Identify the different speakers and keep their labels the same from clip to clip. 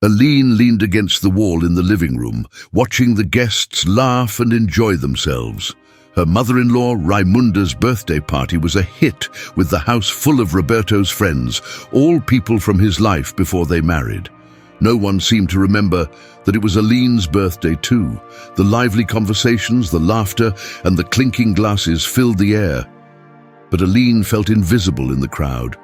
Speaker 1: Aline leaned against the wall in the living room, watching the guests laugh and enjoy themselves. Her mother-in-law Raimunda's birthday party was a hit, with the house full of Roberto's friends, all people from his life before they married. No one seemed to remember that it was Aline's birthday too. The lively conversations, the laughter, and the clinking glasses filled the air. But Aline felt invisible in the crowd.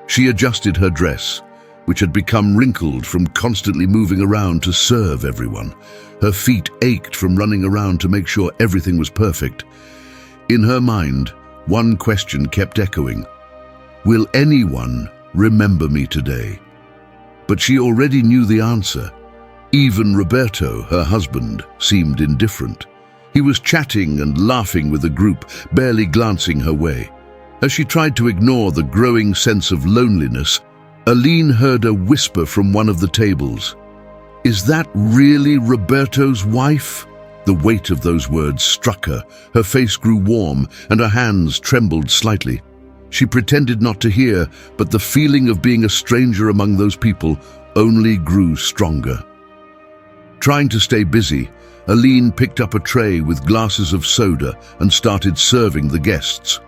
Speaker 1: She adjusted her dress, which had become wrinkled from constantly moving around to serve everyone. Her feet ached from running around to make sure everything was perfect. In her mind, one question kept echoing: will anyone remember me today? But she already knew the answer. Even Roberto, her husband, seemed indifferent. He was chatting and laughing with a group, barely glancing her way. As she tried to ignore the growing sense of loneliness, Aline heard a whisper from one of the tables. "Is that really Roberto's wife?" The weight of those words struck her. Her face grew warm and her hands trembled slightly. She pretended not to hear, but the feeling of being a stranger among those people only grew stronger. Trying to stay busy, Aline picked up a tray with glasses of soda and started serving the guests.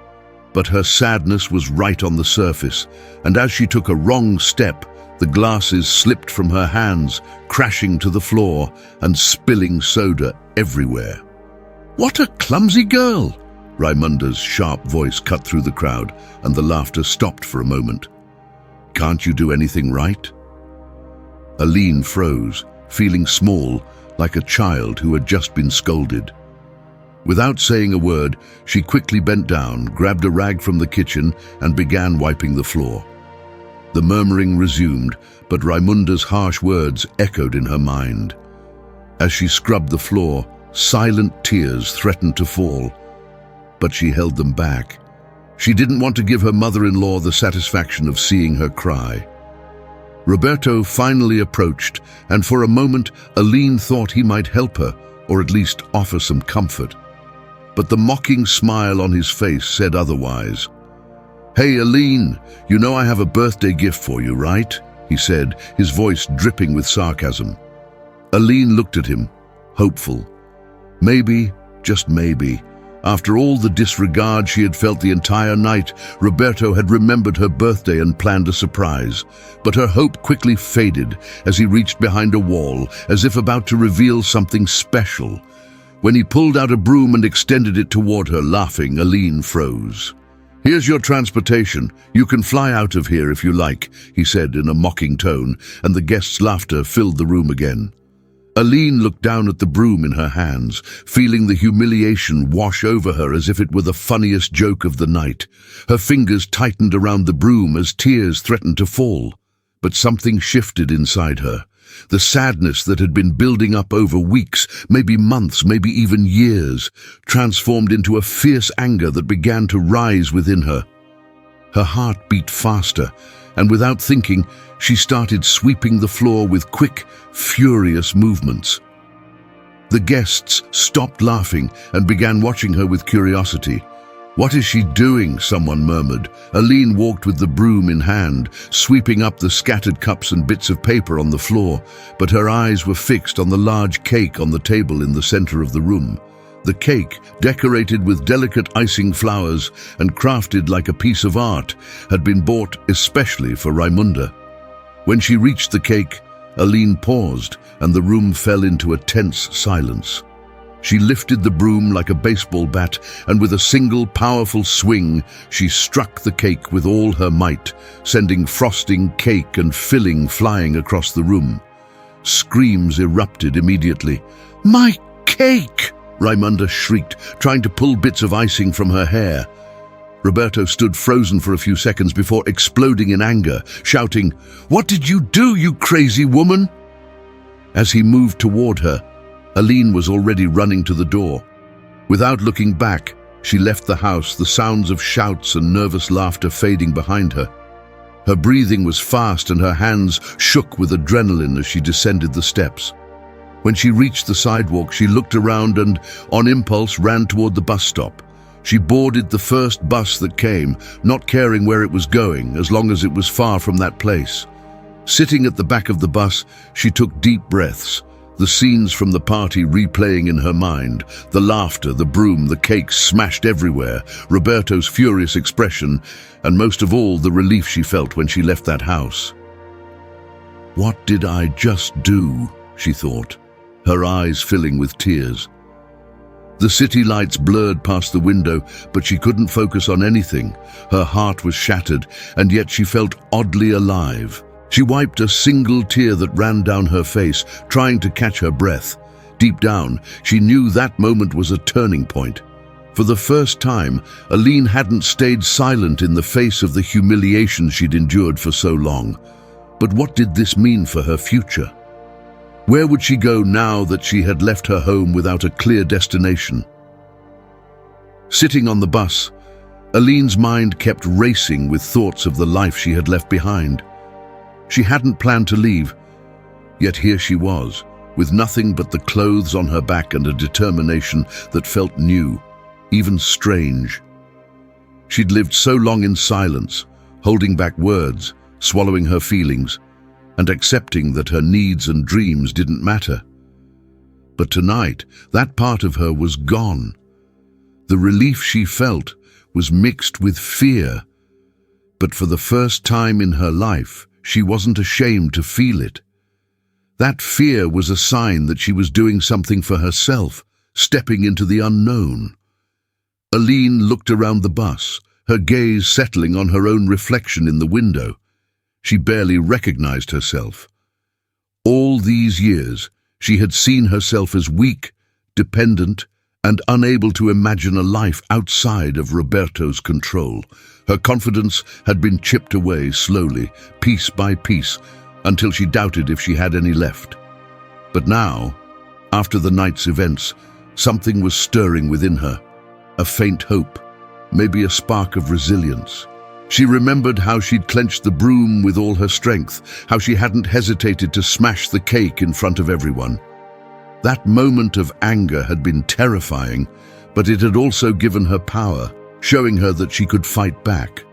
Speaker 1: But her sadness was right on the surface, and as she took a wrong step, the glasses slipped from her hands, crashing to the floor and spilling soda everywhere. "What a clumsy girl!" Raimunda's sharp voice cut through the crowd, and the laughter stopped for a moment. "Can't you do anything right?" Aline froze, feeling small, like a child who had just been scolded. Without saying a word, she quickly bent down, grabbed a rag from the kitchen, and began wiping the floor. The murmuring resumed, but Raimunda's harsh words echoed in her mind. As she scrubbed the floor, silent tears threatened to fall, but she held them back. She didn't want to give her mother-in-law the satisfaction of seeing her cry. Roberto finally approached, and for a moment Aline thought he might help her, or at least offer some comfort. But the mocking smile on his face said otherwise. "Hey Aline, you know I have a birthday gift for you, right?" he said, his voice dripping with sarcasm. Aline looked at him, hopeful. Maybe, just maybe, after all the disregard she had felt the entire night, Roberto had remembered her birthday and planned a surprise. But her hope quickly faded as he reached behind a wall, as if about to reveal something special. When he pulled out a broom and extended it toward her, laughing, Aline froze. "Here's your transportation. You can fly out of here if you like," he said in a mocking tone, and the guests' laughter filled the room again. Aline looked down at the broom in her hands, feeling the humiliation wash over her as if it were the funniest joke of the night. Her fingers tightened around the broom as tears threatened to fall. But something shifted inside her. The sadness that had been building up over weeks, maybe months, maybe even years, transformed into a fierce anger that began to rise within her. Her heart beat faster, and without thinking, she started sweeping the floor with quick, furious movements. The guests stopped laughing and began watching her with curiosity. "What is she doing?" someone murmured. Aline walked with the broom in hand, sweeping up the scattered cups and bits of paper on the floor, but her eyes were fixed on the large cake on the table in the center of the room. The cake, decorated with delicate icing flowers and crafted like a piece of art, had been bought especially for Raimunda. When she reached the cake, Aline paused, and the room fell into a tense silence. She lifted the broom like a baseball bat, and with a single powerful swing, she struck the cake with all her might, sending frosting, cake, and filling flying across the room. Screams erupted immediately. "My cake!" Raimunda shrieked, trying to pull bits of icing from her hair. Roberto stood frozen for a few seconds before exploding in anger, shouting, "What did you do, you crazy woman?" As he moved toward her, Aline was already running to the door. Without looking back, she left the house, the sounds of shouts and nervous laughter fading behind her. Her breathing was fast and her hands shook with adrenaline as she descended the steps. When she reached the sidewalk, she looked around and, on impulse, ran toward the bus stop. She boarded the first bus that came, not caring where it was going, as long as it was far from that place. Sitting at the back of the bus, she took deep breaths, the scenes from the party replaying in her mind, the laughter, the broom, the cakes smashed everywhere, Roberto's furious expression, and most of all, the relief she felt when she left that house. "What did I just do?" she thought, her eyes filling with tears. The city lights blurred past the window, but she couldn't focus on anything. Her heart was shattered, and yet she felt oddly alive. She wiped a single tear that ran down her face, trying to catch her breath. Deep down, she knew that moment was a turning point. For the first time, Aline hadn't stayed silent in the face of the humiliation she'd endured for so long. But what did this mean for her future? Where would she go now that she had left her home without a clear destination? Sitting on the bus, Aline's mind kept racing with thoughts of the life she had left behind. She hadn't planned to leave, yet here she was, with nothing but the clothes on her back and a determination that felt new, even strange. She'd lived so long in silence, holding back words, swallowing her feelings, and accepting that her needs and dreams didn't matter. But tonight, that part of her was gone. The relief she felt was mixed with fear, but for the first time in her life, she wasn't ashamed to feel it. That fear was a sign that she was doing something for herself, stepping into the unknown. Aline looked around the bus, her gaze settling on her own reflection in the window. She barely recognized herself. All these years, she had seen herself as weak, dependent, and unable to imagine a life outside of Roberto's control. Her confidence had been chipped away slowly, piece by piece, until she doubted if she had any left. But now, after the night's events, something was stirring within her. A faint hope, maybe a spark of resilience. She remembered how she'd clenched the broom with all her strength, how she hadn't hesitated to smash the cake in front of everyone. That moment of anger had been terrifying, but it had also given her power, showing her that she could fight back.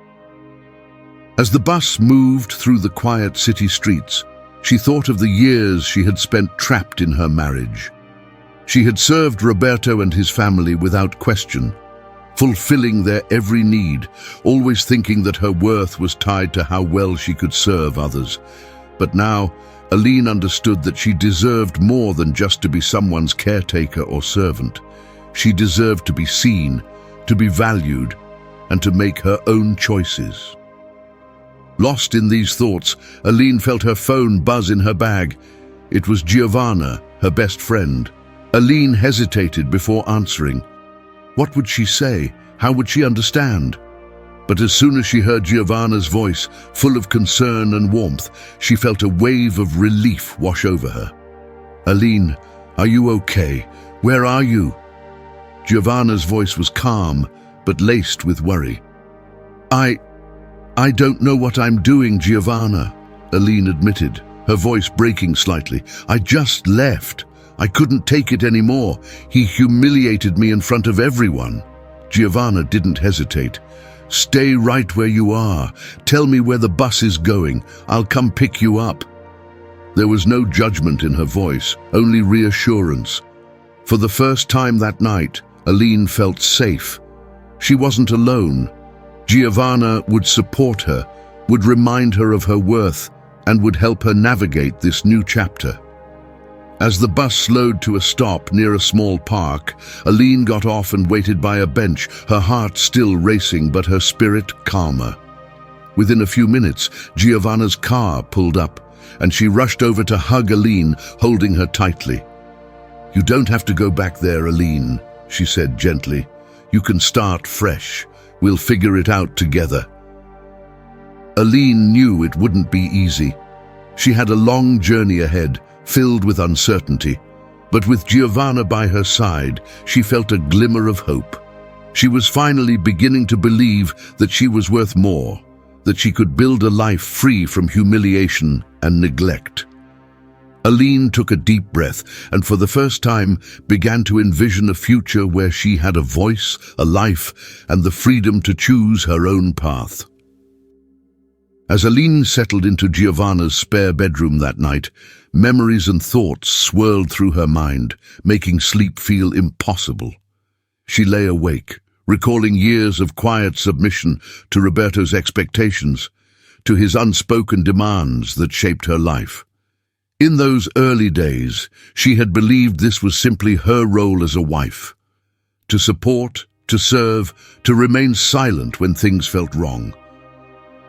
Speaker 1: As the bus moved through the quiet city streets, she thought of the years she had spent trapped in her marriage. She had served Roberto and his family without question, fulfilling their every need, always thinking that her worth was tied to how well she could serve others. But now, Aline understood that she deserved more than just to be someone's caretaker or servant. She deserved to be seen, to be valued, and to make her own choices. Lost in these thoughts, Aline felt her phone buzz in her bag. It was Giovanna, her best friend. Aline hesitated before answering. What would she say? How would she understand? But as soon as she heard Giovanna's voice, full of concern and warmth, she felt a wave of relief wash over her. "Aline, are you okay? Where are you?" Giovanna's voice was calm, but laced with worry. I don't know what I'm doing, Giovanna," Aline admitted, her voice breaking slightly. "I just left. I couldn't take it anymore. He humiliated me in front of everyone." Giovanna didn't hesitate. "Stay right where you are. Tell me where the bus is going. I'll come pick you up." There was no judgment in her voice, only reassurance. For the first time that night, Aline felt safe. She wasn't alone. Giovanna would support her, would remind her of her worth, and would help her navigate this new chapter. As the bus slowed to a stop near a small park, Aline got off and waited by a bench, her heart still racing but her spirit calmer. Within a few minutes, Giovanna's car pulled up, and she rushed over to hug Aline, holding her tightly. "You don't have to go back there, Aline," she said gently. "You can start fresh. We'll figure it out together." Aline knew it wouldn't be easy. She had a long journey ahead, filled with uncertainty. But with Giovanna by her side, she felt a glimmer of hope. She was finally beginning to believe that she was worth more, that she could build a life free from humiliation and neglect. Aline took a deep breath and for the first time began to envision a future where she had a voice, a life, and the freedom to choose her own path. As Aline settled into Giovanna's spare bedroom that night, memories and thoughts swirled through her mind, making sleep feel impossible. She lay awake, recalling years of quiet submission to Roberto's expectations, to his unspoken demands that shaped her life. In those early days, she had believed this was simply her role as a wife: to support, to serve, to remain silent when things felt wrong.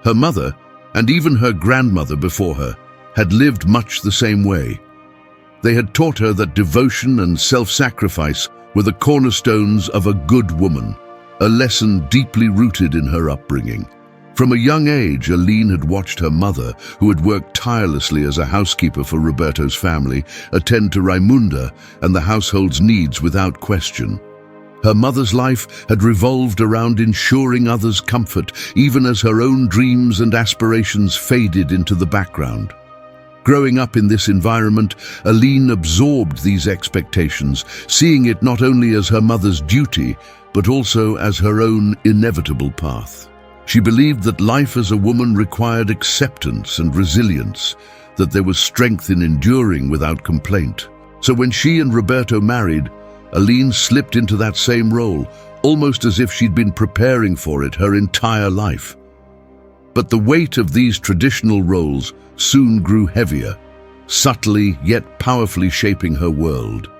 Speaker 1: Her mother, and even her grandmother before her, had lived much the same way. They had taught her that devotion and self-sacrifice were the cornerstones of a good woman, a lesson deeply rooted in her upbringing. From a young age, Aline had watched her mother, who had worked tirelessly as a housekeeper for Roberto's family, attend to Raimunda and the household's needs without question. Her mother's life had revolved around ensuring others' comfort, even as her own dreams and aspirations faded into the background. Growing up in this environment, Aline absorbed these expectations, seeing it not only as her mother's duty, but also as her own inevitable path. She believed that life as a woman required acceptance and resilience, that there was strength in enduring without complaint. So when she and Roberto married, Aline slipped into that same role, almost as if she'd been preparing for it her entire life. But the weight of these traditional roles soon grew heavier, subtly yet powerfully shaping her world.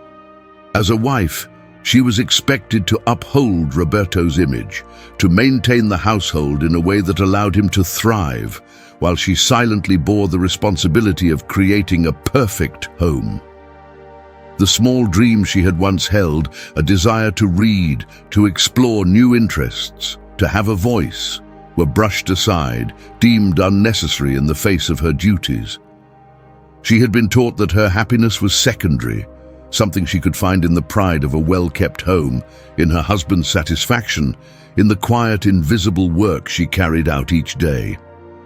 Speaker 1: As a wife, she was expected to uphold Roberto's image, to maintain the household in a way that allowed him to thrive, while she silently bore the responsibility of creating a perfect home. The small dream she had once held, a desire to read, to explore new interests, to have a voice, were brushed aside, deemed unnecessary in the face of her duties. She had been taught that her happiness was secondary, something she could find in the pride of a well-kept home, in her husband's satisfaction, in the quiet, invisible work she carried out each day.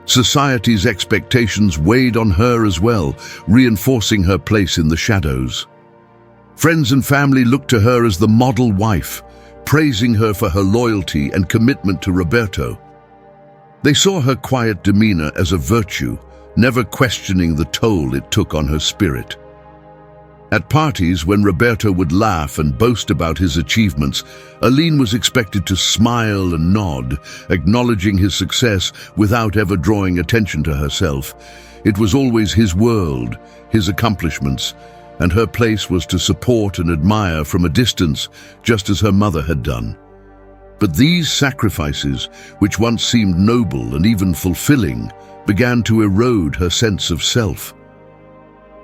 Speaker 1: Society's expectations weighed on her as well, reinforcing her place in the shadows. Friends and family looked to her as the model wife, praising her for her loyalty and commitment to Roberto. They saw her quiet demeanor as a virtue, never questioning the toll it took on her spirit. At parties, when Roberto would laugh and boast about his achievements, Aline was expected to smile and nod, acknowledging his success without ever drawing attention to herself. It was always his world, his accomplishments, and her place was to support and admire from a distance, just as her mother had done. But these sacrifices, which once seemed noble and even fulfilling, began to erode her sense of self.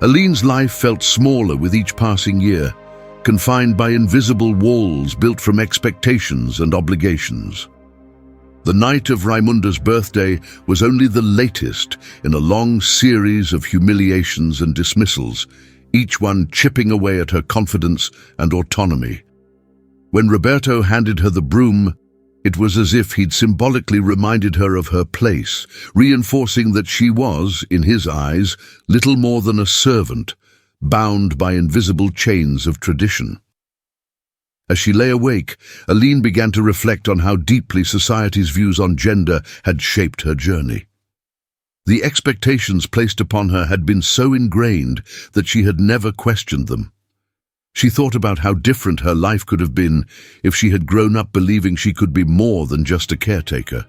Speaker 1: Aline's life felt smaller with each passing year, confined by invisible walls built from expectations and obligations. The night of Raimunda's birthday was only the latest in a long series of humiliations and dismissals, each one chipping away at her confidence and autonomy. When Roberto handed her the broom, it was as if he'd symbolically reminded her of her place, reinforcing that she was, in his eyes, little more than a servant, bound by invisible chains of tradition. As she lay awake, Aline began to reflect on how deeply society's views on gender had shaped her journey. The expectations placed upon her had been so ingrained that she had never questioned them. She thought about how different her life could have been if she had grown up believing she could be more than just a caretaker.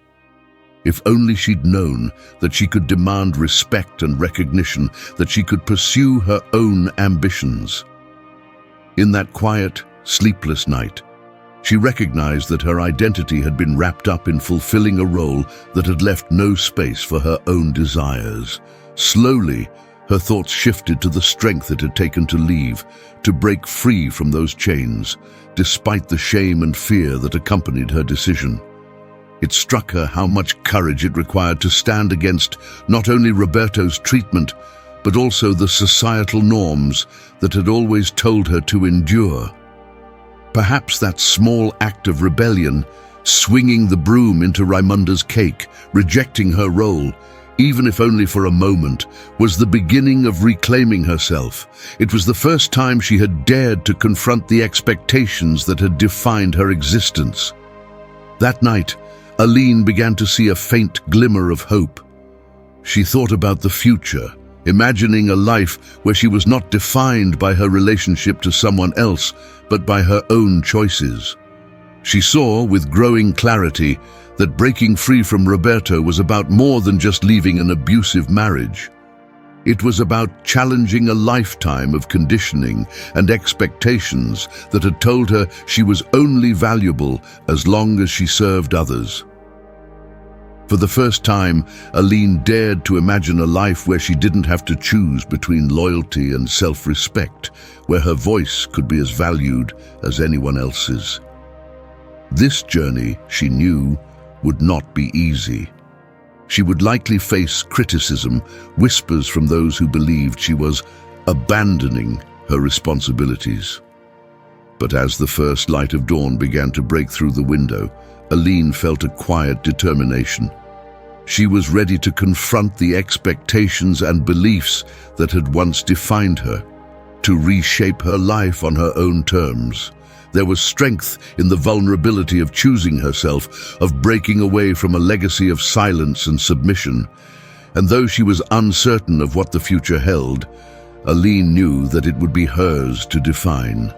Speaker 1: If only she'd known that she could demand respect and recognition, that she could pursue her own ambitions. In that quiet, sleepless night, she recognized that her identity had been wrapped up in fulfilling a role that had left no space for her own desires. Slowly, her thoughts shifted to the strength it had taken to leave, to break free from those chains, despite the shame and fear that accompanied her decision. It struck her how much courage it required to stand against not only Roberto's treatment, but also the societal norms that had always told her to endure. Perhaps that small act of rebellion, swinging the broom into Raimunda's cake, rejecting her role, even if only for a moment, was the beginning of reclaiming herself. It was the first time she had dared to confront the expectations that had defined her existence. That night, Aline began to see a faint glimmer of hope. She thought about the future, imagining a life where she was not defined by her relationship to someone else, but by her own choices. She saw with growing clarity that breaking free from Roberto was about more than just leaving an abusive marriage. It was about challenging a lifetime of conditioning and expectations that had told her she was only valuable as long as she served others. For the first time, Aline dared to imagine a life where she didn't have to choose between loyalty and self-respect, where her voice could be as valued as anyone else's. This journey, she knew, would not be easy. She would likely face criticism, whispers from those who believed she was abandoning her responsibilities. But as the first light of dawn began to break through the window, Aline felt a quiet determination. She was ready to confront the expectations and beliefs that had once defined her, to reshape her life on her own terms. There was strength in the vulnerability of choosing herself, of breaking away from a legacy of silence and submission. And though she was uncertain of what the future held, Aline knew that it would be hers to define.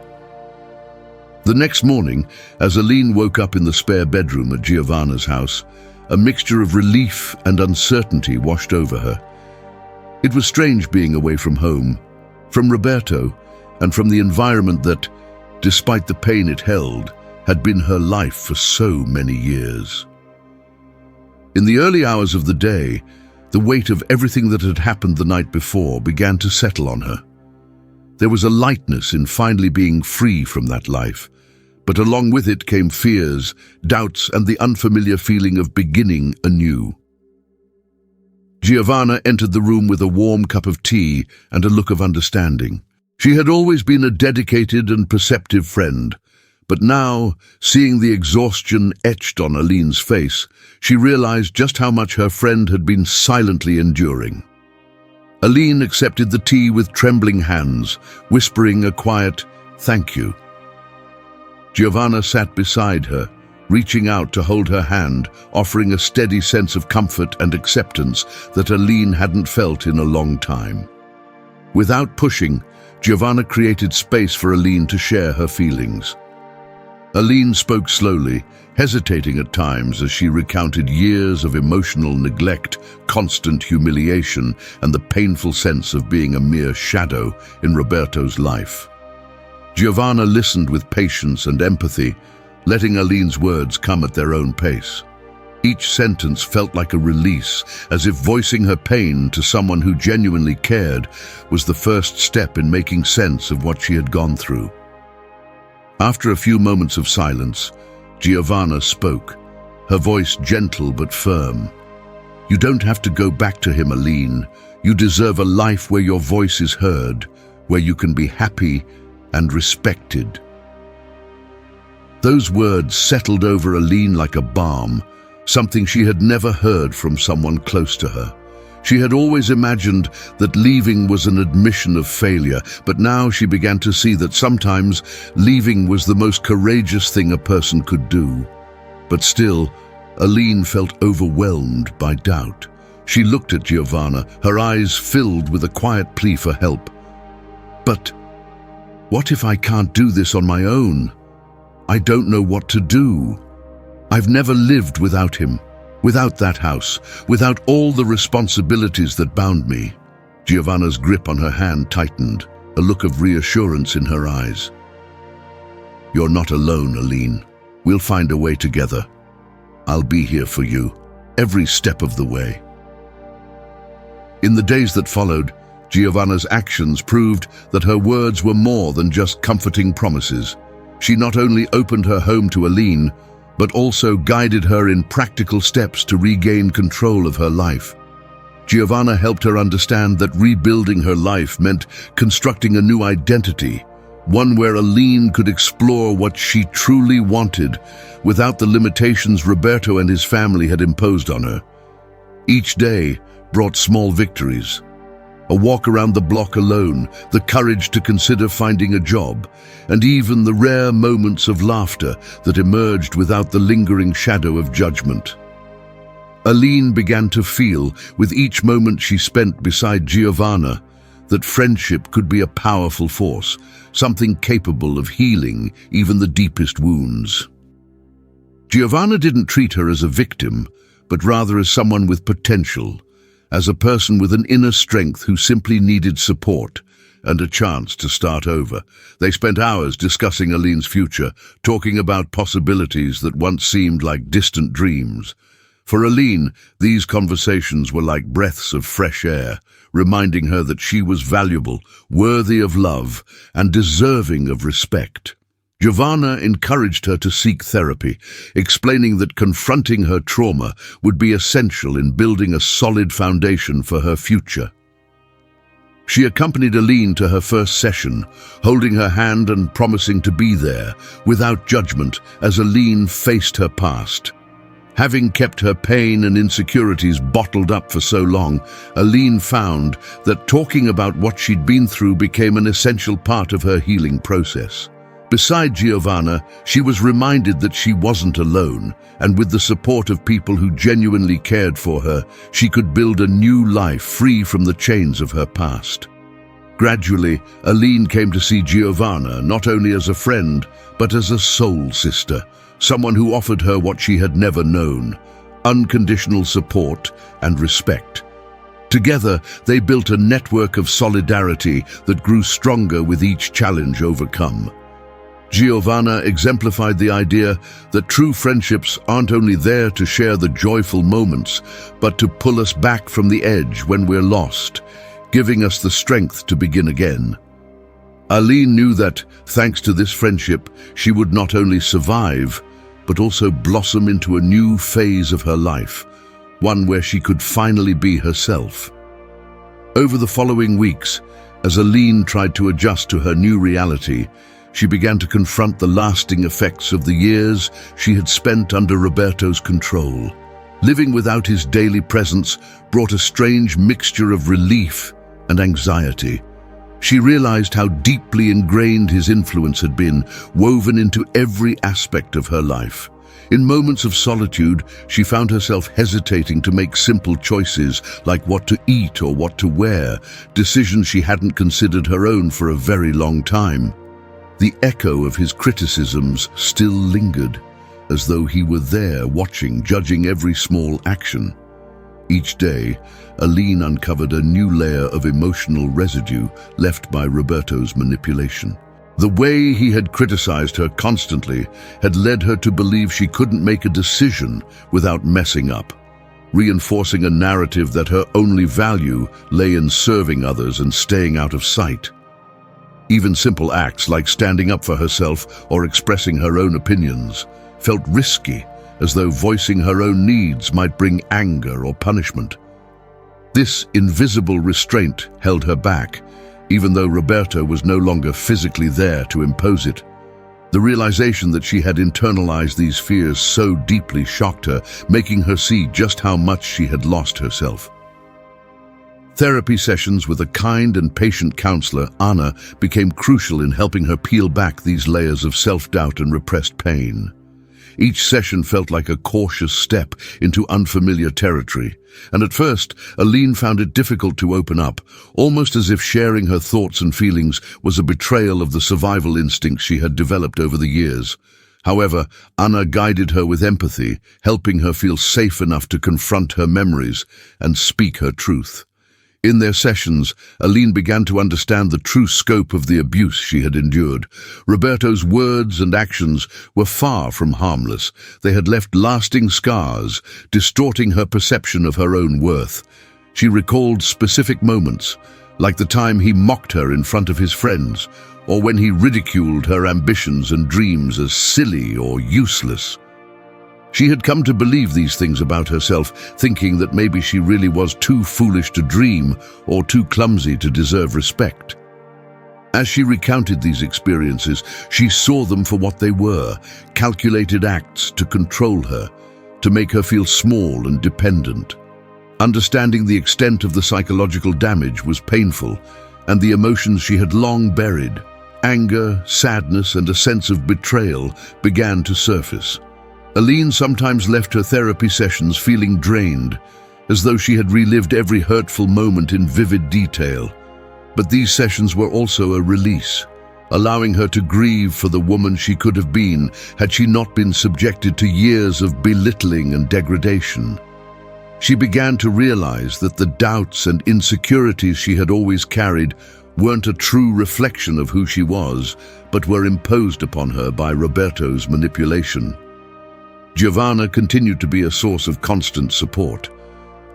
Speaker 1: The next morning, as Aline woke up in the spare bedroom at Giovanna's house, a mixture of relief and uncertainty washed over her. It was strange being away from home, from Roberto, and from the environment that, despite the pain it held, had been her life for so many years. In the early hours of the day, the weight of everything that had happened the night before began to settle on her. There was a lightness in finally being free from that life, but along with it came fears, doubts, and the unfamiliar feeling of beginning anew. Giovanna entered the room with a warm cup of tea and a look of understanding. She had always been a dedicated and perceptive friend, but now, seeing the exhaustion etched on Aline's face, she realized just how much her friend had been silently enduring. Aline accepted the tea with trembling hands, whispering a quiet, "Thank you." Giovanna sat beside her, reaching out to hold her hand, offering a steady sense of comfort and acceptance that Aline hadn't felt in a long time. Without pushing, Giovanna created space for Aline to share her feelings. Aline spoke slowly, hesitating at times as she recounted years of emotional neglect, constant humiliation, and the painful sense of being a mere shadow in Roberto's life. Giovanna listened with patience and empathy, letting Aline's words come at their own pace. Each sentence felt like a release, as if voicing her pain to someone who genuinely cared was the first step in making sense of what she had gone through. After a few moments of silence, Giovanna spoke, her voice gentle but firm. "You don't have to go back to him, Aline. You deserve a life where your voice is heard, where you can be happy and respected." Those words settled over Aline like a balm, something she had never heard from someone close to her. She had always imagined that leaving was an admission of failure, but now she began to see that sometimes leaving was the most courageous thing a person could do. But still, Aline felt overwhelmed by doubt. She looked at Giovanna, her eyes filled with a quiet plea for help. "But what if I can't do this on my own? I don't know what to do. I've never lived without him, without that house, without all the responsibilities that bound me." Giovanna's grip on her hand tightened, a look of reassurance in her eyes. "You're not alone, Aline. We'll find a way together. I'll be here for you, every step of the way." In the days that followed, Giovanna's actions proved that her words were more than just comforting promises. She not only opened her home to Aline, but also guided her in practical steps to regain control of her life. Giovanna helped her understand that rebuilding her life meant constructing a new identity, one where Aline could explore what she truly wanted without the limitations Roberto and his family had imposed on her. Each day brought small victories. A walk around the block alone, the courage to consider finding a job, and even the rare moments of laughter that emerged without the lingering shadow of judgment. Aline began to feel, with each moment she spent beside Giovanna, that friendship could be a powerful force, something capable of healing even the deepest wounds. Giovanna didn't treat her as a victim, but rather as someone with potential, as a person with an inner strength who simply needed support and a chance to start over. They spent hours discussing Aline's future, talking about possibilities that once seemed like distant dreams. For Aline, these conversations were like breaths of fresh air, reminding her that she was valuable, worthy of love, and deserving of respect. Giovanna encouraged her to seek therapy, explaining that confronting her trauma would be essential in building a solid foundation for her future. She accompanied Aline to her first session, holding her hand and promising to be there, without judgment, as Aline faced her past. Having kept her pain and insecurities bottled up for so long, Aline found that talking about what she'd been through became an essential part of her healing process. Beside Giovanna, she was reminded that she wasn't alone, and with the support of people who genuinely cared for her, she could build a new life free from the chains of her past. Gradually, Aline came to see Giovanna not only as a friend, but as a soul sister, someone who offered her what she had never known: unconditional support and respect. Together, they built a network of solidarity that grew stronger with each challenge overcome. Giovanna exemplified the idea that true friendships aren't only there to share the joyful moments, but to pull us back from the edge when we're lost, giving us the strength to begin again. Aline knew that, thanks to this friendship, she would not only survive, but also blossom into a new phase of her life, one where she could finally be herself. Over the following weeks, as Aline tried to adjust to her new reality, she began to confront the lasting effects of the years she had spent under Roberto's control. Living without his daily presence brought a strange mixture of relief and anxiety. She realized how deeply ingrained his influence had been, woven into every aspect of her life. In moments of solitude, she found herself hesitating to make simple choices like what to eat or what to wear, decisions she hadn't considered her own for a very long time. The echo of his criticisms still lingered, as though he were there watching, judging every small action. Each day, Aline uncovered a new layer of emotional residue left by Roberto's manipulation. The way he had criticized her constantly had led her to believe she couldn't make a decision without messing up, reinforcing a narrative that her only value lay in serving others and staying out of sight. Even simple acts like standing up for herself or expressing her own opinions felt risky, as though voicing her own needs might bring anger or punishment. This invisible restraint held her back, even though Roberto was no longer physically there to impose it. The realization that she had internalized these fears so deeply shocked her, making her see just how much she had lost herself. Therapy sessions with a kind and patient counselor, Anna, became crucial in helping her peel back these layers of self-doubt and repressed pain. Each session felt like a cautious step into unfamiliar territory, and at first, Aline found it difficult to open up, almost as if sharing her thoughts and feelings was a betrayal of the survival instincts she had developed over the years. However, Anna guided her with empathy, helping her feel safe enough to confront her memories and speak her truth. In their sessions, Aline began to understand the true scope of the abuse she had endured. Roberto's words and actions were far from harmless. They had left lasting scars, distorting her perception of her own worth. She recalled specific moments, like the time he mocked her in front of his friends, or when he ridiculed her ambitions and dreams as silly or useless. She had come to believe these things about herself, thinking that maybe she really was too foolish to dream or too clumsy to deserve respect. As she recounted these experiences, she saw them for what they were: calculated acts to control her, to make her feel small and dependent. Understanding the extent of the psychological damage was painful, and the emotions she had long buried, anger, sadness, and a sense of betrayal, began to surface. Aline sometimes left her therapy sessions feeling drained, as though she had relived every hurtful moment in vivid detail. But these sessions were also a release, allowing her to grieve for the woman she could have been had she not been subjected to years of belittling and degradation. She began to realize that the doubts and insecurities she had always carried weren't a true reflection of who she was, but were imposed upon her by Roberto's manipulation. Giovanna continued to be a source of constant support.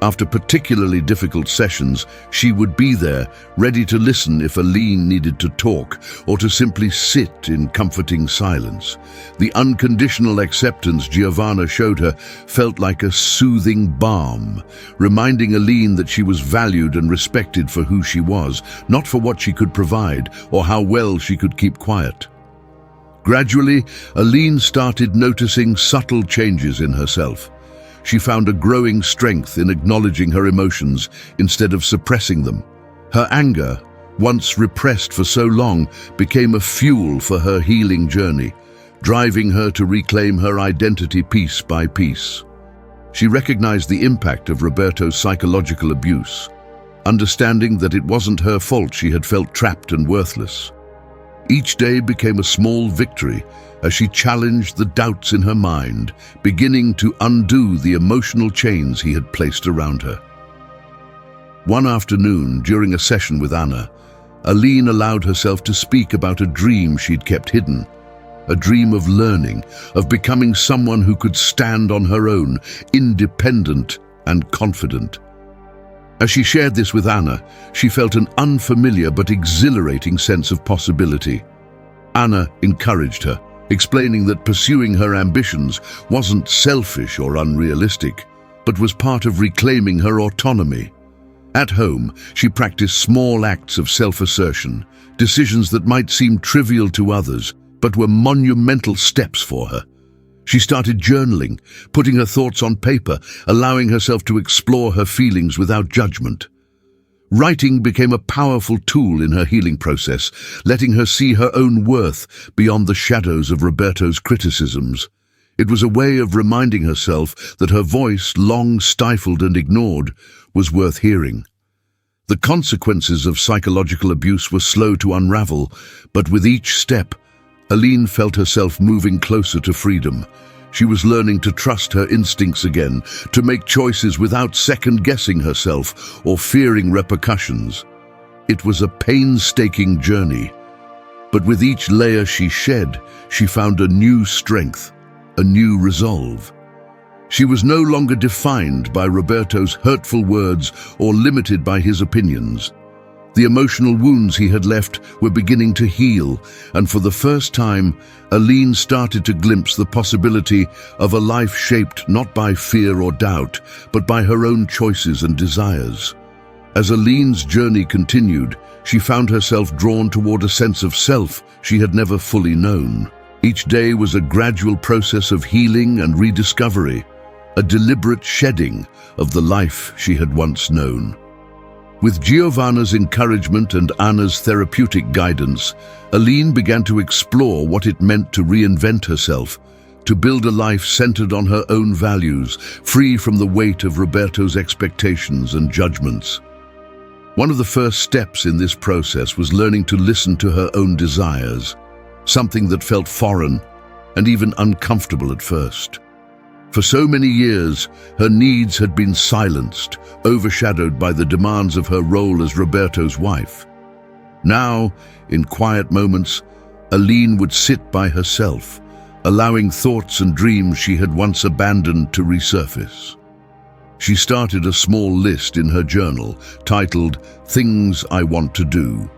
Speaker 1: After particularly difficult sessions, she would be there, ready to listen if Aline needed to talk, or to simply sit in comforting silence. The unconditional acceptance Giovanna showed her felt like a soothing balm, reminding Aline that she was valued and respected for who she was, not for what she could provide or how well she could keep quiet. Gradually, Aline started noticing subtle changes in herself. She found a growing strength in acknowledging her emotions instead of suppressing them. Her anger, once repressed for so long, became a fuel for her healing journey, driving her to reclaim her identity piece by piece. She recognized the impact of Roberto's psychological abuse, understanding that it wasn't her fault she had felt trapped and worthless. Each day became a small victory as she challenged the doubts in her mind, beginning to undo the emotional chains he had placed around her. One afternoon, during a session with Anna, Aline allowed herself to speak about a dream she'd kept hidden, a dream of learning, of becoming someone who could stand on her own, independent and confident. As she shared this with Anna, she felt an unfamiliar but exhilarating sense of possibility. Anna encouraged her, explaining that pursuing her ambitions wasn't selfish or unrealistic, but was part of reclaiming her autonomy. At home, she practiced small acts of self-assertion, decisions that might seem trivial to others, but were monumental steps for her. She started journaling, putting her thoughts on paper, allowing herself to explore her feelings without judgment. Writing became a powerful tool in her healing process, letting her see her own worth beyond the shadows of Roberto's criticisms. It was a way of reminding herself that her voice, long stifled and ignored, was worth hearing. The consequences of psychological abuse were slow to unravel, but with each step, Aline felt herself moving closer to freedom. She was learning to trust her instincts again, to make choices without second-guessing herself or fearing repercussions. It was a painstaking journey, but with each layer she shed, she found a new strength, a new resolve. She was no longer defined by Roberto's hurtful words or limited by his opinions. The emotional wounds he had left were beginning to heal, and for the first time, Aline started to glimpse the possibility of a life shaped not by fear or doubt, but by her own choices and desires. As Aline's journey continued, she found herself drawn toward a sense of self she had never fully known. Each day was a gradual process of healing and rediscovery, a deliberate shedding of the life she had once known. With Giovanna's encouragement and Anna's therapeutic guidance, Aline began to explore what it meant to reinvent herself, to build a life centered on her own values, free from the weight of Roberto's expectations and judgments. One of the first steps in this process was learning to listen to her own desires, something that felt foreign and even uncomfortable at first. For so many years, her needs had been silenced, overshadowed by the demands of her role as Roberto's wife. Now, in quiet moments, Aline would sit by herself, allowing thoughts and dreams she had once abandoned to resurface. She started a small list in her journal, titled "Things I Want to Do."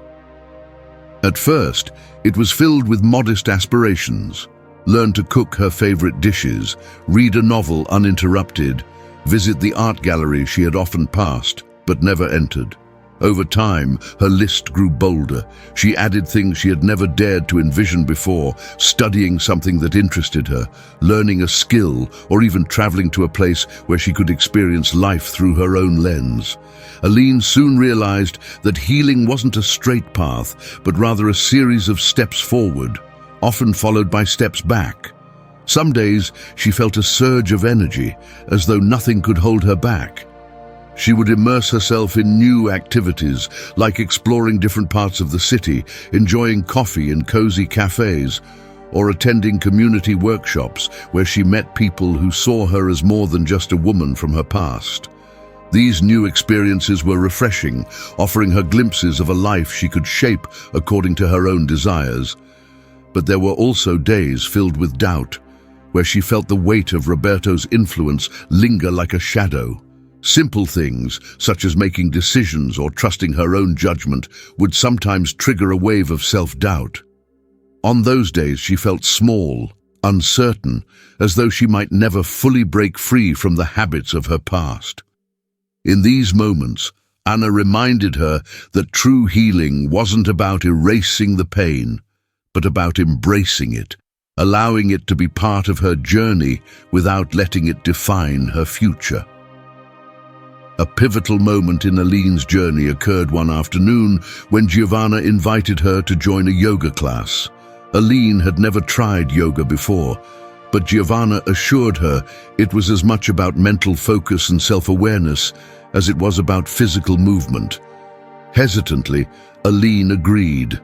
Speaker 1: At first, it was filled with modest aspirations: learn to cook her favorite dishes, read a novel uninterrupted, visit the art gallery she had often passed but never entered. Over time, her list grew bolder. She added things she had never dared to envision before, studying something that interested her, learning a skill, or even traveling to a place where she could experience life through her own lens. Aline soon realized that healing wasn't a straight path, but rather a series of steps forward, often followed by steps back. Some days she felt a surge of energy, as though nothing could hold her back. She would immerse herself in new activities, like exploring different parts of the city, enjoying coffee in cozy cafes, or attending community workshops where she met people who saw her as more than just a woman from her past. These new experiences were refreshing, offering her glimpses of a life she could shape according to her own desires. But there were also days filled with doubt, where she felt the weight of Roberto's influence linger like a shadow. Simple things, such as making decisions or trusting her own judgment, would sometimes trigger a wave of self-doubt. On those days she felt small, uncertain, as though she might never fully break free from the habits of her past. In these moments, Anna reminded her that true healing wasn't about erasing the pain, but about embracing it, allowing it to be part of her journey without letting it define her future. A pivotal moment in Aline's journey occurred one afternoon when Giovanna invited her to join a yoga class. Aline had never tried yoga before, but Giovanna assured her it was as much about mental focus and self-awareness as it was about physical movement. Hesitantly, Aline agreed.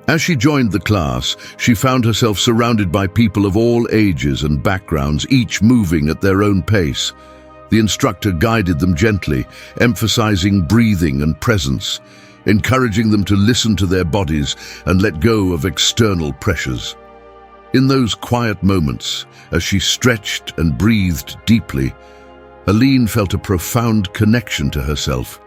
Speaker 1: As she joined the class, she found herself surrounded by people of all ages and backgrounds, each moving at their own pace. The instructor guided them gently, emphasizing breathing and presence, encouraging them to listen to their bodies and let go of external pressures. In those quiet moments, as she stretched and breathed deeply, Aline felt a profound connection to herself,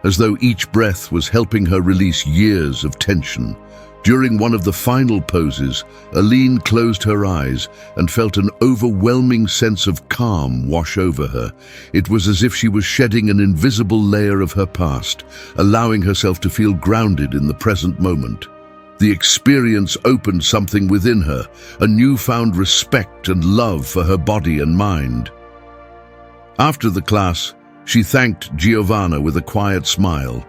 Speaker 1: as though each breath was helping her release years of tension. During one of the final poses, Aline closed her eyes and felt an overwhelming sense of calm wash over her. It was as if she was shedding an invisible layer of her past, allowing herself to feel grounded in the present moment. The experience opened something within her, a newfound respect and love for her body and mind. After the class, she thanked Giovanna with a quiet smile,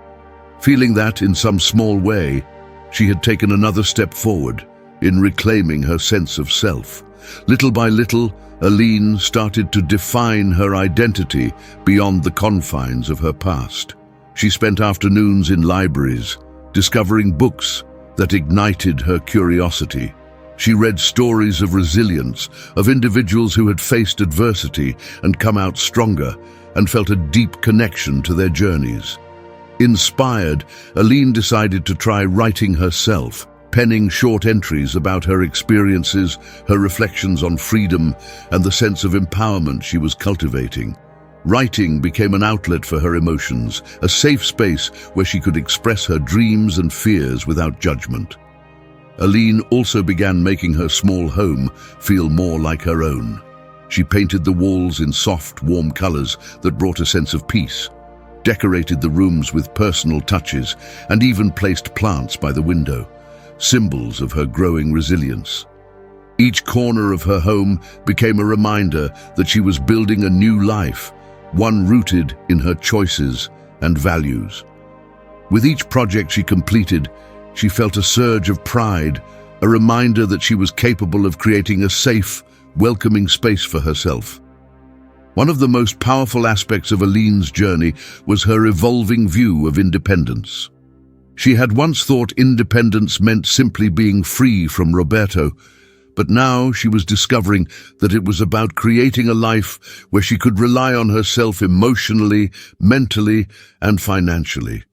Speaker 1: feeling that, in some small way, she had taken another step forward in reclaiming her sense of self. Little by little, Aline started to define her identity beyond the confines of her past. She spent afternoons in libraries, discovering books that ignited her curiosity. She read stories of resilience, of individuals who had faced adversity and come out stronger, and felt a deep connection to their journeys. Inspired, Aline decided to try writing herself, penning short entries about her experiences, her reflections on freedom, and the sense of empowerment she was cultivating. Writing became an outlet for her emotions, a safe space where she could express her dreams and fears without judgment. Aline also began making her small home feel more like her own. She painted the walls in soft, warm colors that brought a sense of peace, decorated the rooms with personal touches, and even placed plants by the window, symbols of her growing resilience. Each corner of her home became a reminder that she was building a new life, one rooted in her choices and values. With each project she completed, she felt a surge of pride, a reminder that she was capable of creating a safe, welcoming space for herself. One of the most powerful aspects of Aline's journey was her evolving view of independence. She had once thought independence meant simply being free from Roberto, but now she was discovering that it was about creating a life where she could rely on herself emotionally, mentally, and financially.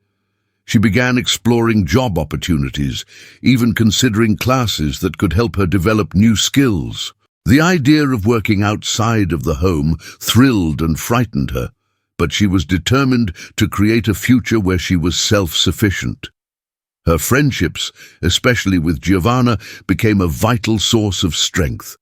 Speaker 1: She began exploring job opportunities, even considering classes that could help her develop new skills. The idea of working outside of the home thrilled and frightened her, but she was determined to create a future where she was self-sufficient. Her friendships, especially with Giovanna, became a vital source of strength.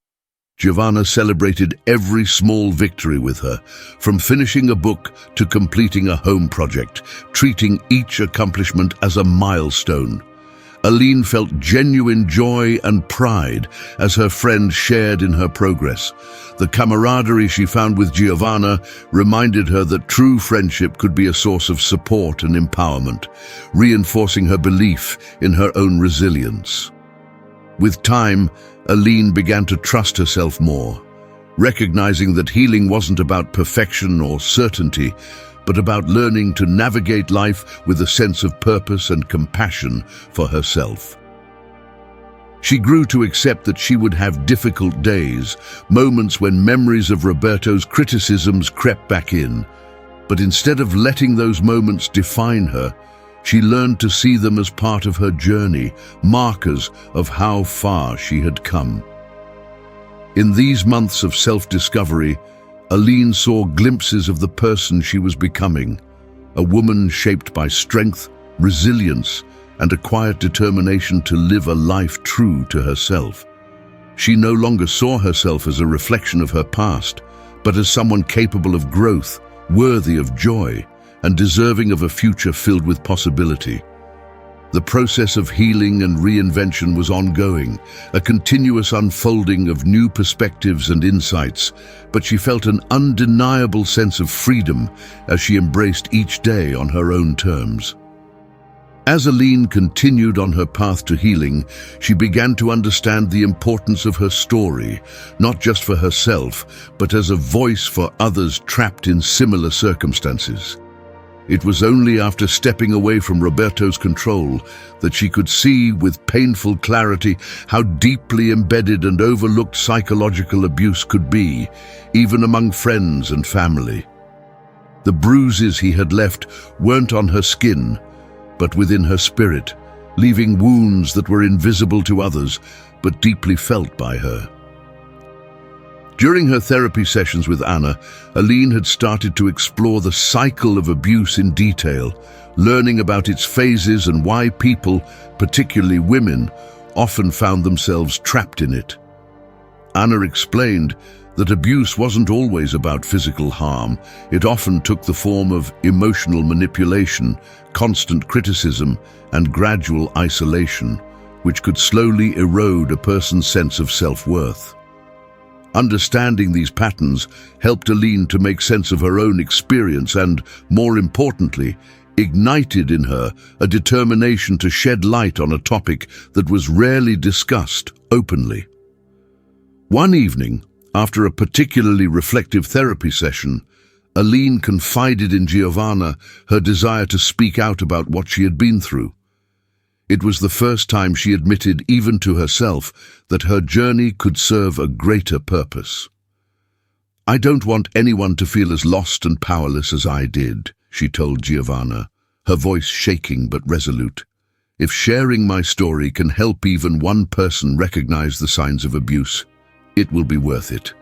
Speaker 1: Giovanna celebrated every small victory with her, from finishing a book to completing a home project, treating each accomplishment as a milestone. Aline felt genuine joy and pride as her friend shared in her progress. The camaraderie she found with Giovanna reminded her that true friendship could be a source of support and empowerment, reinforcing her belief in her own resilience. With time, Aline began to trust herself more, recognizing that healing wasn't about perfection or certainty, but about learning to navigate life with a sense of purpose and compassion for herself. She grew to accept that she would have difficult days, moments when memories of Roberto's criticisms crept back in. But instead of letting those moments define her, she learned to see them as part of her journey, markers of how far she had come. In these months of self-discovery, Aline saw glimpses of the person she was becoming, a woman shaped by strength, resilience, and a quiet determination to live a life true to herself. She no longer saw herself as a reflection of her past, but as someone capable of growth, worthy of joy, and deserving of a future filled with possibility. The process of healing and reinvention was ongoing, a continuous unfolding of new perspectives and insights, but she felt an undeniable sense of freedom as she embraced each day on her own terms. As Aline continued on her path to healing, she began to understand the importance of her story, not just for herself, but as a voice for others trapped in similar circumstances. It was only after stepping away from Roberto's control that she could see with painful clarity how deeply embedded and overlooked psychological abuse could be, even among friends and family. The bruises he had left weren't on her skin, but within her spirit, leaving wounds that were invisible to others, but deeply felt by her. During her therapy sessions with Anna, Aline had started to explore the cycle of abuse in detail, learning about its phases and why people, particularly women, often found themselves trapped in it. Anna explained that abuse wasn't always about physical harm. It often took the form of emotional manipulation, constant criticism, and gradual isolation, which could slowly erode a person's sense of self-worth. Understanding these patterns helped Aline to make sense of her own experience and, more importantly, ignited in her a determination to shed light on a topic that was rarely discussed openly. One evening, after a particularly reflective therapy session, Aline confided in Giovanna her desire to speak out about what she had been through. It was the first time she admitted, even to herself, that her journey could serve a greater purpose. "I don't want anyone to feel as lost and powerless as I did," she told Giovanna, her voice shaking but resolute. "If sharing my story can help even one person recognize the signs of abuse, it will be worth it."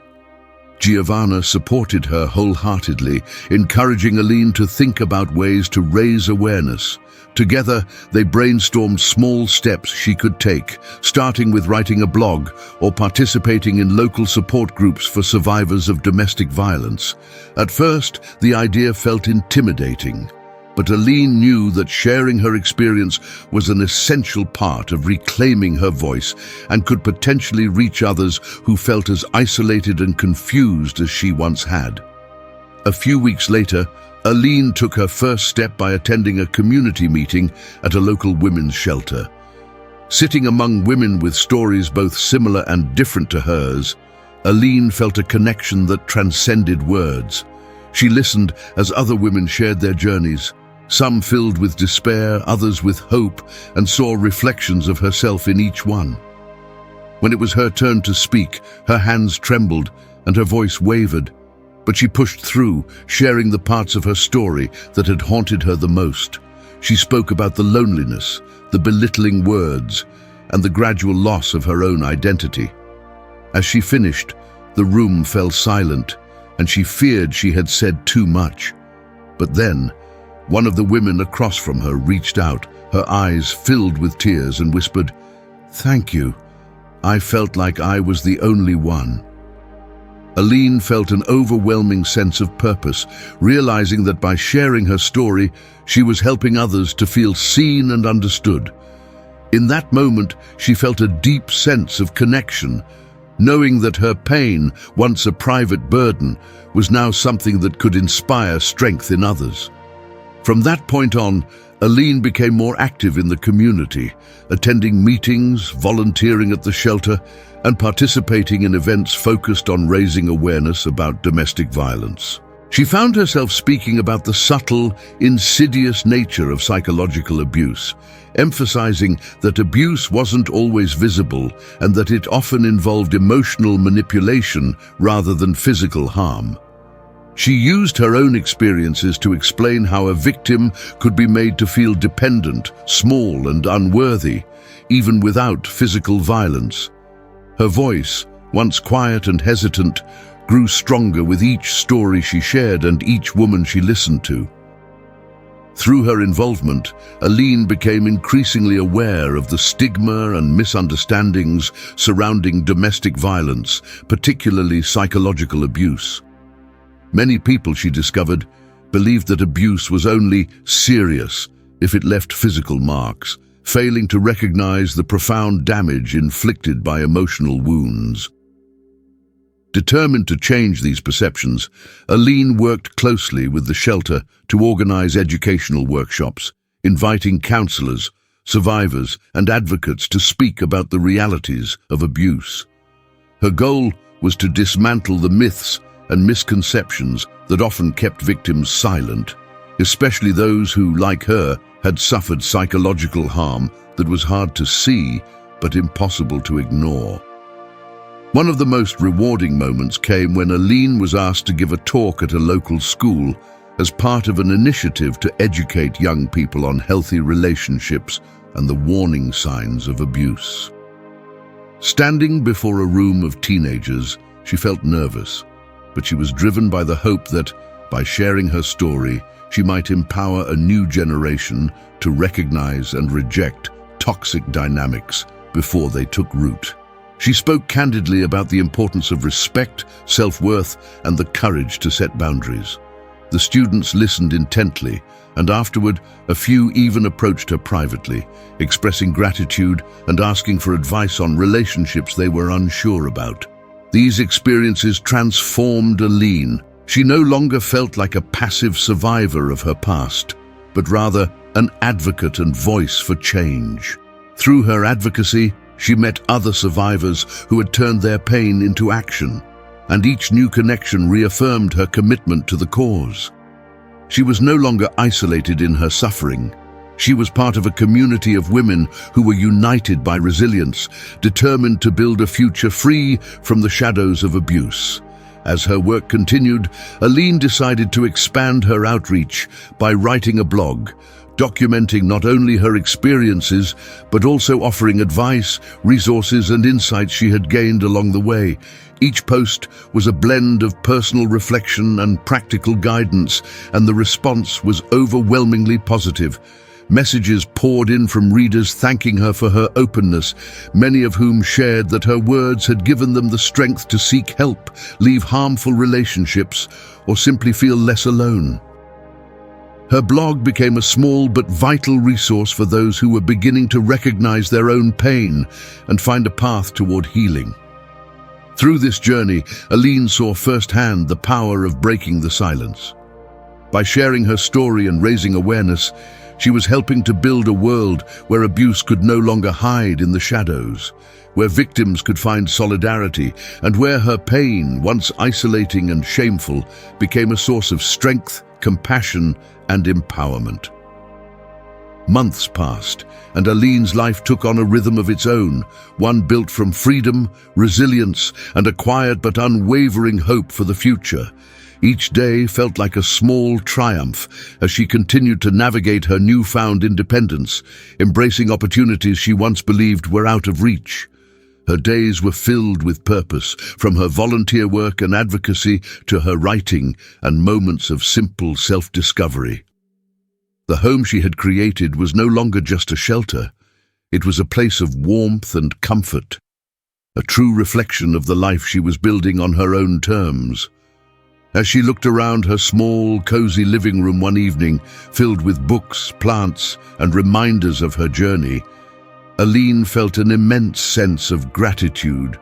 Speaker 1: Giovanna supported her wholeheartedly, encouraging Aline to think about ways to raise awareness. Together, they brainstormed small steps she could take, starting with writing a blog or participating in local support groups for survivors of domestic violence. At first, the idea felt intimidating, but Aline knew that sharing her experience was an essential part of reclaiming her voice and could potentially reach others who felt as isolated and confused as she once had. A few weeks later, Aline took her first step by attending a community meeting at a local women's shelter. Sitting among women with stories both similar and different to hers, Aline felt a connection that transcended words. She listened as other women shared their journeys, some filled with despair, others with hope, and saw reflections of herself in each one. When it was her turn to speak, her hands trembled and her voice wavered. But she pushed through, sharing the parts of her story that had haunted her the most. She spoke about the loneliness, the belittling words, and the gradual loss of her own identity. As she finished, the room fell silent, and she feared she had said too much. But then, one of the women across from her reached out, her eyes filled with tears, and whispered, "Thank you. I felt like I was the only one." Aline felt an overwhelming sense of purpose, realizing that by sharing her story, she was helping others to feel seen and understood. In that moment, she felt a deep sense of connection, knowing that her pain, once a private burden, was now something that could inspire strength in others. From that point on, Aline became more active in the community, attending meetings, volunteering at the shelter, and participating in events focused on raising awareness about domestic violence. She found herself speaking about the subtle, insidious nature of psychological abuse, emphasizing that abuse wasn't always visible and that it often involved emotional manipulation rather than physical harm. She used her own experiences to explain how a victim could be made to feel dependent, small, and unworthy, even without physical violence. Her voice, once quiet and hesitant, grew stronger with each story she shared and each woman she listened to. Through her involvement, Aline became increasingly aware of the stigma and misunderstandings surrounding domestic violence, particularly psychological abuse. Many people, she discovered, believed that abuse was only serious if it left physical marks, failing to recognize the profound damage inflicted by emotional wounds. Determined to change these perceptions, Aline worked closely with the shelter to organize educational workshops, inviting counselors, survivors, and advocates to speak about the realities of abuse. Her goal was to dismantle the myths and misconceptions that often kept victims silent, especially those who, like her, had suffered psychological harm that was hard to see but impossible to ignore. One of the most rewarding moments came when Aline was asked to give a talk at a local school as part of an initiative to educate young people on healthy relationships and the warning signs of abuse. Standing before a room of teenagers, she felt nervous, but she was driven by the hope that, by sharing her story, she might empower a new generation to recognize and reject toxic dynamics before they took root. She spoke candidly about the importance of respect, self-worth, and the courage to set boundaries. The students listened intently, and afterward, a few even approached her privately, expressing gratitude and asking for advice on relationships they were unsure about. These experiences transformed Aline. She no longer felt like a passive survivor of her past, but rather an advocate and voice for change. Through her advocacy, she met other survivors who had turned their pain into action, and each new connection reaffirmed her commitment to the cause. She was no longer isolated in her suffering. She was part of a community of women who were united by resilience, determined to build a future free from the shadows of abuse. As her work continued, Aline decided to expand her outreach by writing a blog, documenting not only her experiences, but also offering advice, resources, and insights she had gained along the way. Each post was a blend of personal reflection and practical guidance, and the response was overwhelmingly positive. Messages poured in from readers thanking her for her openness, many of whom shared that her words had given them the strength to seek help, leave harmful relationships, or simply feel less alone. Her blog became a small but vital resource for those who were beginning to recognize their own pain and find a path toward healing. Through this journey, Aline saw firsthand the power of breaking the silence. By sharing her story and raising awareness, she was helping to build a world where abuse could no longer hide in the shadows, where victims could find solidarity, and where her pain, once isolating and shameful, became a source of strength, compassion, and empowerment. Months passed, and Aline's life took on a rhythm of its own, one built from freedom, resilience, and a quiet but unwavering hope for the future. Each day felt like a small triumph as she continued to navigate her newfound independence, embracing opportunities she once believed were out of reach. Her days were filled with purpose, from her volunteer work and advocacy to her writing and moments of simple self-discovery. The home she had created was no longer just a shelter. It was a place of warmth and comfort, a true reflection of the life she was building on her own terms. As she looked around her small, cozy living room one evening, filled with books, plants, and reminders of her journey, Aline felt an immense sense of gratitude,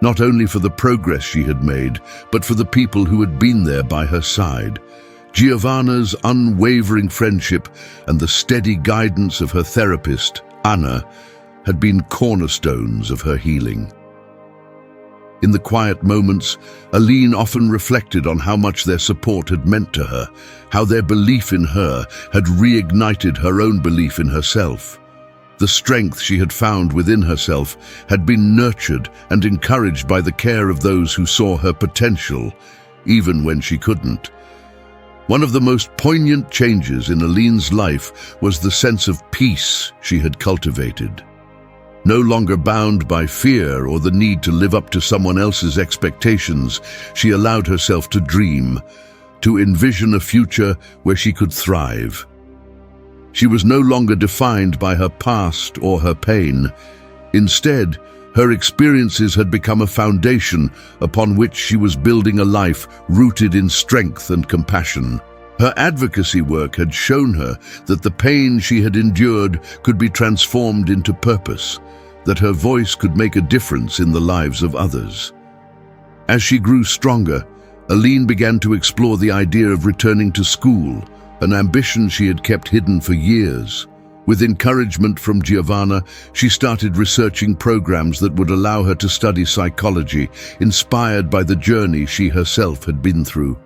Speaker 1: not only for the progress she had made, but for the people who had been there by her side. Giovanna's unwavering friendship and the steady guidance of her therapist, Anna, had been cornerstones of her healing. In the quiet moments, Aline often reflected on how much their support had meant to her, how their belief in her had reignited her own belief in herself. The strength she had found within herself had been nurtured and encouraged by the care of those who saw her potential, even when she couldn't. One of the most poignant changes in Aline's life was the sense of peace she had cultivated. No longer bound by fear or the need to live up to someone else's expectations, she allowed herself to dream, to envision a future where she could thrive. She was no longer defined by her past or her pain. Instead, her experiences had become a foundation upon which she was building a life rooted in strength and compassion. Her advocacy work had shown her that the pain she had endured could be transformed into purpose, that her voice could make a difference in the lives of others. As she grew stronger, Aline began to explore the idea of returning to school, an ambition she had kept hidden for years. With encouragement from Giovanna, she started researching programs that would allow her to study psychology, inspired by the journey she herself had been through.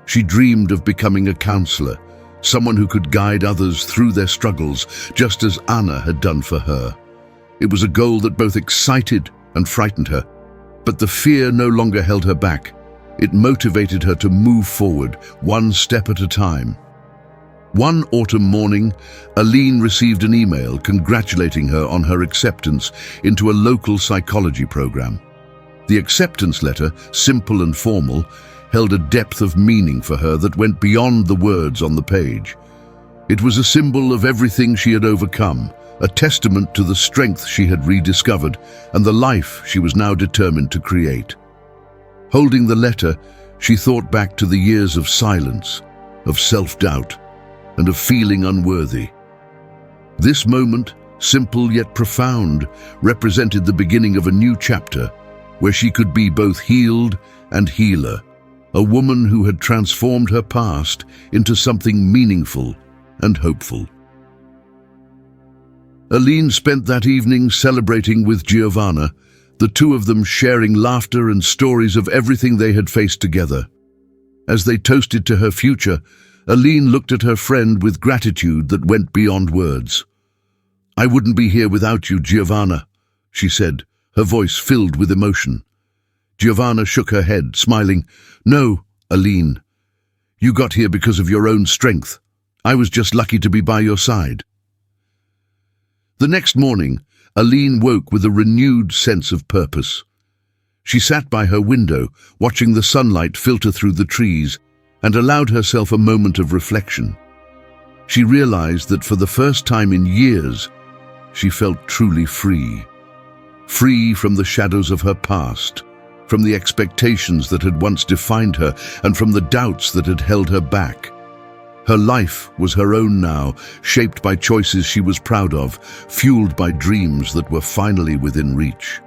Speaker 1: She dreamed of becoming a counselor, someone who could guide others through their struggles, just as Anna had done for her. It was a goal that both excited and frightened her, but the fear no longer held her back. It motivated her to move forward, one step at a time. One autumn morning, Aline received an email congratulating her on her acceptance into a local psychology program. The acceptance letter, simple and formal, held a depth of meaning for her that went beyond the words on the page. It was a symbol of everything she had overcome, a testament to the strength she had rediscovered and the life she was now determined to create. Holding the letter, she thought back to the years of silence, of self-doubt, and of feeling unworthy. This moment, simple yet profound, represented the beginning of a new chapter, where she could be both healed and healer, a woman who had transformed her past into something meaningful and hopeful. Aline spent that evening celebrating with Giovanna, the two of them sharing laughter and stories of everything they had faced together. As they toasted to her future, Aline looked at her friend with gratitude that went beyond words. "I wouldn't be here without you, Giovanna," she said, her voice filled with emotion. Giovanna shook her head, smiling. "No, Aline. You got here because of your own strength. I was just lucky to be by your side." The next morning, Aline woke with a renewed sense of purpose. She sat by her window, watching the sunlight filter through the trees, and allowed herself a moment of reflection. She realized that for the first time in years, she felt truly free. Free from the shadows of her past, from the expectations that had once defined her, and from the doubts that had held her back. Her life was her own now, shaped by choices she was proud of, fueled by dreams that were finally within reach.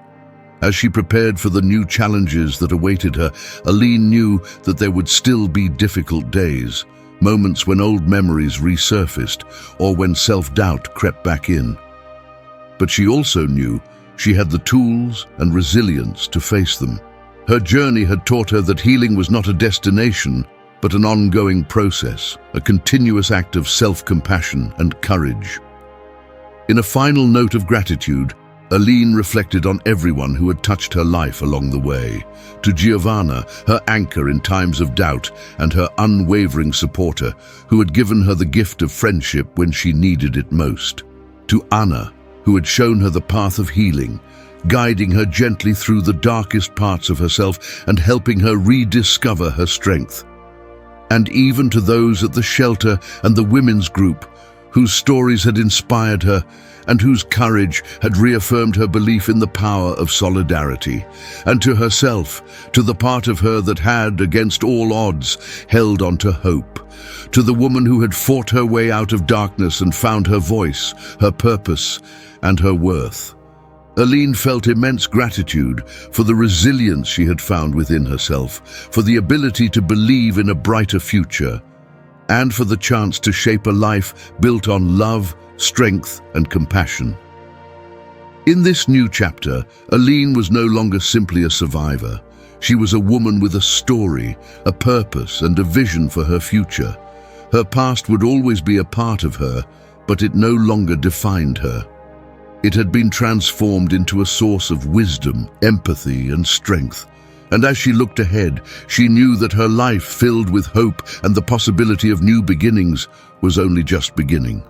Speaker 1: As she prepared for the new challenges that awaited her, Aline knew that there would still be difficult days, moments when old memories resurfaced or when self-doubt crept back in. But she also knew she had the tools and resilience to face them. Her journey had taught her that healing was not a destination, but an ongoing process, a continuous act of self-compassion and courage. In a final note of gratitude, Aline reflected on everyone who had touched her life along the way. To Giovanna, her anchor in times of doubt, and her unwavering supporter, who had given her the gift of friendship when she needed it most. To Anna, who had shown her the path of healing, guiding her gently through the darkest parts of herself and helping her rediscover her strength. And even to those at the shelter and the women's group, whose stories had inspired her and whose courage had reaffirmed her belief in the power of solidarity. And to herself, to the part of her that had, against all odds, held on to hope. To the woman who had fought her way out of darkness and found her voice, her purpose, and her worth. Aline felt immense gratitude for the resilience she had found within herself, for the ability to believe in a brighter future, and for the chance to shape a life built on love, strength, and compassion. In this new chapter, Aline was no longer simply a survivor. She was a woman with a story, a purpose, and a vision for her future. Her past would always be a part of her, but it no longer defined her. It had been transformed into a source of wisdom, empathy, and strength. And as she looked ahead, she knew that her life, filled with hope and the possibility of new beginnings, was only just beginning.